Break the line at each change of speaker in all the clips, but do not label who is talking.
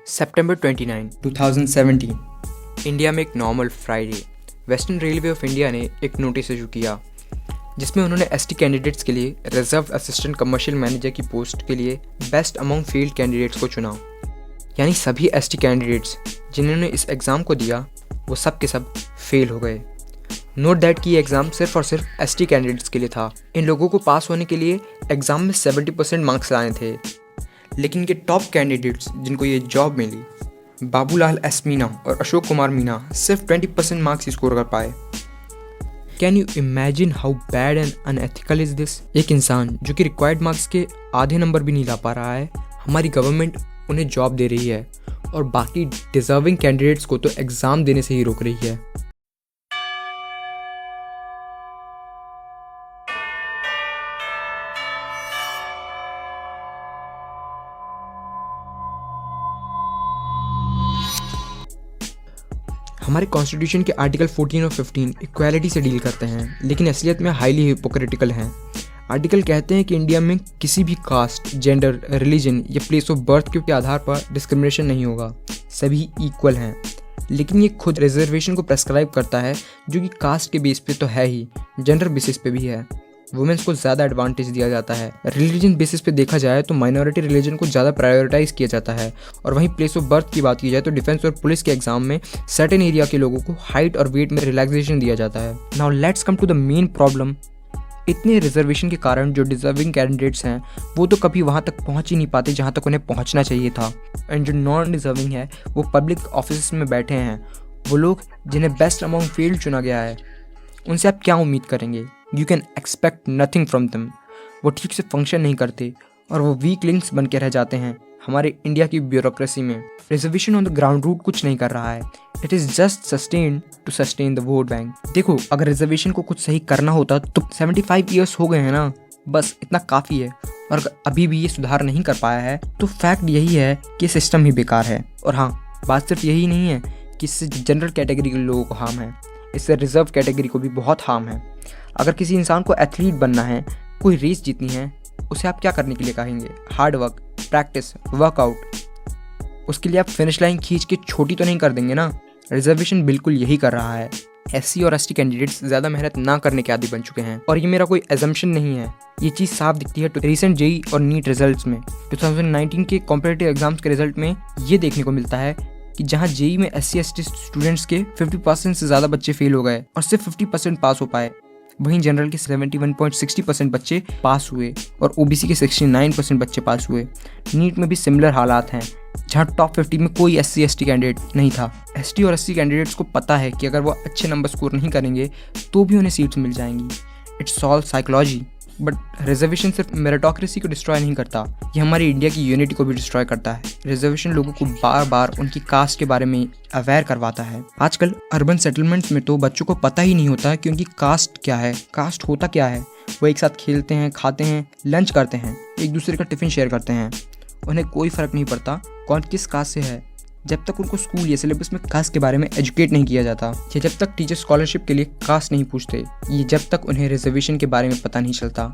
सितंबर 29,
2017।
India में एक normal Friday western railway of India ने एक नोटिस इशू किया जिसमें उन्होंने एसटी कैंडिडेट्स के लिए रिजर्व असिस्टेंट कमर्शियल मैनेजर की पोस्ट के लिए बेस्ट अमंग फील्ड कैंडिडेट्स को चुना। यानी सभी एसटी कैंडिडेट्स जिन्होंने इस एग्ज़ाम को दिया वो सब के सब फेल हो गए। नोट दैट कि ये एग्ज़ाम सिर्फ और सिर्फ एसटी कैंडिडेट्स के लिए था। इन लोगों को पास होने के लिए एग्ज़ाम में 70% मार्क्स लाने थे, लेकिन ये टॉप कैंडिडेट्स जिनको ये जॉब मिली, बाबूलाल एस मीना और अशोक कुमार मीना, सिर्फ 20% मार्क्स स्कोर कर पाए। Can you imagine how bad and unethical is this? एक इंसान जो कि रिक्वायर्ड मार्क्स के आधे नंबर भी नहीं ला पा रहा है, हमारी गवर्नमेंट उन्हें जॉब दे रही है और बाकी डिजर्विंग कैंडिडेट्स को तो एग्ज़ाम देने से ही रोक रही है। हमारे कॉन्स्टिट्यूशन के आर्टिकल 14 और 15 इक्वालिटी से डील करते हैं, लेकिन असलियत में हाईली हिपोक्रिटिकल हैं। आर्टिकल कहते हैं कि इंडिया में किसी भी कास्ट, जेंडर, रिलीजन या प्लेस ऑफ बर्थ के आधार पर डिस्क्रिमिनेशन नहीं होगा, सभी इक्वल हैं। लेकिन ये खुद रिजर्वेशन को प्रेस्क्राइब करता है, जो कि कास्ट के बेस पे तो है ही, जेंडर बेसिस पे भी है। वुमेन्स को ज़्यादा एडवांटेज दिया जाता है। रिलीजन बेसिस पे देखा जाए तो माइनॉरिटी रिलीजन को ज़्यादा प्रायोरिटाइज किया जाता है। और वहीं प्लेस ऑफ बर्थ की बात की जाए तो डिफेंस और पुलिस के एग्जाम में सर्टेन एरिया के लोगों को हाइट और वेट में रिलैक्सेशन दिया जाता है। Now let's come to the main problem. इतने रिजर्वेशन के कारण जो डिजर्विंग कैंडिडेट्स हैं वो तो कभी वहाँ तक पहुँच ही नहीं पाते जहाँ तक उन्हें पहुँचना चाहिए था। एंड जो नॉन डिजर्विंग है वो पब्लिक ऑफिस में बैठे हैं। वो लोग जिन्हें बेस्ट अमंग फील्ड चुना गया है, उनसे आप क्या उम्मीद करेंगे? You can expect nothing from them. वो ठीक से फंक्शन नहीं करते और वो वीक लिंक्स बन के रह जाते हैं हमारे इंडिया की ब्यूरोक्रेसी में। Reservation on the ground root कुछ नहीं कर रहा है। It is just sustain to sustain the vote bank. देखो, अगर रिजर्वेशन को कुछ सही करना होता तो 75 ईयर्स हो गए हैं ना, बस इतना काफ़ी है। और अगर अभी भी ये सुधार नहीं कर पाया है तो फैक्ट यही है कि सिस्टम ही बेकार है। और हाँ, बात सिर्फ यही नहीं है कि इससे जनरल कैटेगरी के लोगों को हार्म है, इससे रिजर्व कैटेगरी को भी बहुत हार्म है। अगर किसी इंसान को एथलीट बनना है, कोई रेस जीतनी है, उसे आप क्या करने के लिए कहेंगे? Hard work, practice, workout. उसके लिए आप फिनिश लाइन खींच के छोटी तो नहीं कर देंगे ना। रिजर्वेशन बिल्कुल यही कर रहा है। एससी और एसटी कैंडिडेट्स ज़्यादा मेहनत ना करने के आदी बन चुके हैं और ये मेरा कोई एजम्पशन नहीं है। ये चीज़ साफ दिखती है रिसेंट जेई और नीट रिजल्ट्स में। 2019 के कॉम्पिटिटिव एग्जाम्स के रिजल्ट में ये देखने को मिलता है कि जहाँ जेई में एससी एसटी स्टूडेंट्स के 50% से ज़्यादा बच्चे फेल हो गए और सिर्फ 50% पास हो पाए। वहीं जनरल के 71.60% बच्चे पास हुए और ओबीसी के 69% बच्चे पास हुए। नीट में भी सिमिलर हालात हैं, जहां टॉप 50 में कोई एससी एसटी कैंडिडेट नहीं था। एसटी और एससी कैंडिडेट्स को पता है कि अगर वो अच्छे नंबर स्कोर नहीं करेंगे तो भी उन्हें सीट्स मिल जाएंगी। It's all psychology. But reservation सिर्फ मेरिटोक्रेसी को डिस्ट्रॉय नहीं करता, ये हमारी इंडिया की यूनिटी को भी डिस्ट्रॉय करता है। रिजर्वेशन लोगों को बार बार उनकी कास्ट के बारे में अवेयर करवाता है। आजकल अर्बन सेटलमेंट्स में तो बच्चों को पता ही नहीं होता कि उनकी कास्ट क्या है, कास्ट होता क्या है। वो एक साथ खेलते हैं, खाते हैं, लंच करते हैं, एक दूसरे का टिफ़िन शेयर करते हैं। उन्हें कोई फ़र्क नहीं पड़ता कौन किस कास्ट से है, जब तक उनको स्कूल या सिलेबस में कास्ट के बारे में एजुकेट नहीं किया जाता, या जब तक टीचर स्कॉलरशिप के लिए कास्ट नहीं पूछते, ये जब तक उन्हें रिजर्वेशन के बारे में पता नहीं चलता।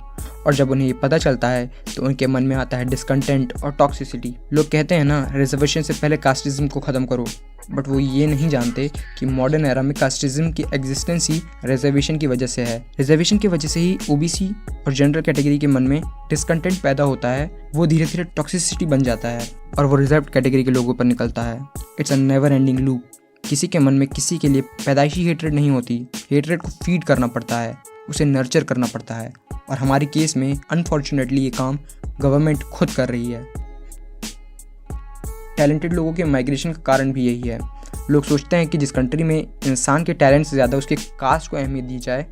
और जब उन्हें ये पता चलता है तो उनके मन में आता है डिसकंटेंट और टॉक्सिसिटी। लोग कहते हैं ना, रिजर्वेशन से पहले कास्टिज्म को ख़त्म करो, बट वो ये नहीं जानते कि मॉडर्न एरा में कास्टिज्म की एग्जिस्टेंस ही रिजर्वेशन की वजह से है। रिजर्वेशन की वजह से ही ओबीसी और जनरल कैटेगरी के मन में डिसकंटेंट पैदा होता है, वो धीरे धीरे टॉक्सिसिटी बन जाता है और वो रिजर्व कैटेगरी के लोगों पर निकलता है। It's a never ending loop. किसी के मन में किसी के लिए पैदाइशी हेट्रेड नहीं होती, हेट्रेड को फीड करना पड़ता है, उसे नर्चर करना पड़ता है। और हमारे केस में अनफॉर्चुनेटली ये काम गवर्नमेंट खुद कर रही है। टैलेंटेड लोगों के माइग्रेशन का कारण भी यही है। लोग सोचते हैं कि जिस कंट्री में इंसान के टैलेंट से ज़्यादा उसके कास्ट को अहमियत दी जाए,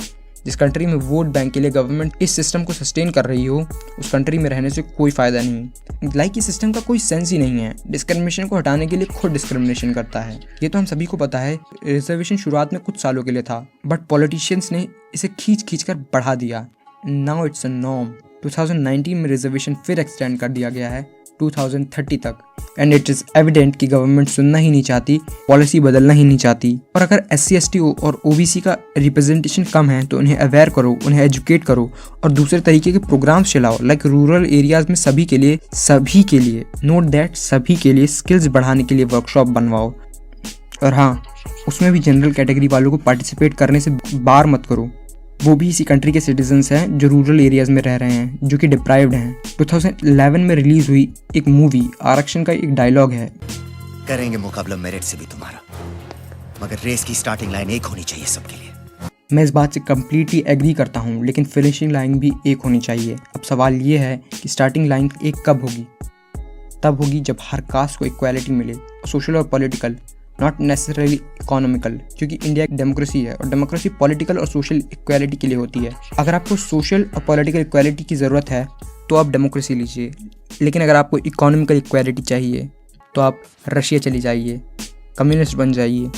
जिस कंट्री में वोट बैंक के लिए गवर्नमेंट इस सिस्टम को सस्टेन कर रही हो, उस कंट्री में रहने से कोई फ़ायदा नहीं। इस सिस्टम का कोई सेंस ही नहीं है। डिस्क्रिमिनेशन को हटाने के लिए खुद डिस्क्रिमिनेशन करता है। ये तो हम सभी को पता है। रिजर्वेशन शुरुआत में कुछ सालों के लिए था, बट पॉलिटिशियंस ने इसे खींच कर बढ़ा दिया। Now it's a norm. 2019 में रिजर्वेशन फिर एक्सटेंड कर दिया गया है
2030 तक। एंड इट इज़ एविडेंट कि गवर्नमेंट सुनना ही नहीं चाहती, पॉलिसी बदलना ही नहीं चाहती। और अगर SC/ST और OBC का रिप्रेजेंटेशन कम है तो उन्हें अवेयर करो, उन्हें एजुकेट करो और दूसरे तरीके के प्रोग्राम्स चलाओ, लाइक रूरल एरियाज़ में सभी के लिए नोट दैट सभी के लिए स्किल्स बढ़ाने के लिए वर्कशॉप बनवाओ। और हाँ, उसमें भी जनरल कैटेगरी वालों को पार्टिसिपेट करने से बार मत करो। वो भी इसी कंट्री के सिटीजन्स हैं जो रूरल एरियाज़ में रह रहे हैं, जो कि डिप्राइव्ड हैं। 2011 में रिलीज़ हुई एक मूवी आरक्षण का एक डायलॉग है,
करेंगे मुकाबला मेरिट से भी तुम्हारा, मगर रेस की स्टार्टिंग लाइन एक होनी चाहिए सबके लिए।
मैं इस बात से कम्प्लीटली एग्री करता हूँ, लेकिन फिनिशिंग लाइन भी एक होनी चाहिए। अब सवाल ये है कि स्टार्टिंग लाइन एक कब होगी? तब होगी जब हर कास्ट को इक्वालिटी मिले, सोशल और पॉलिटिकल, नॉट नेसेसरीली इकोनॉमिकल, क्योंकि इंडिया एक डेमोक्रेसी है और डेमोक्रेसी पॉलिटिकल और सोशल इक्वालिटी के लिए होती है। अगर आपको सोशल और पॉलिटिकल इक्वालिटी की ज़रूरत है तो आप डेमोक्रेसी लीजिए, लेकिन अगर आपको इकोनॉमिकल इक्वालिटी चाहिए तो आप रशिया चली जाइए, कम्युनिस्ट बन जाइए।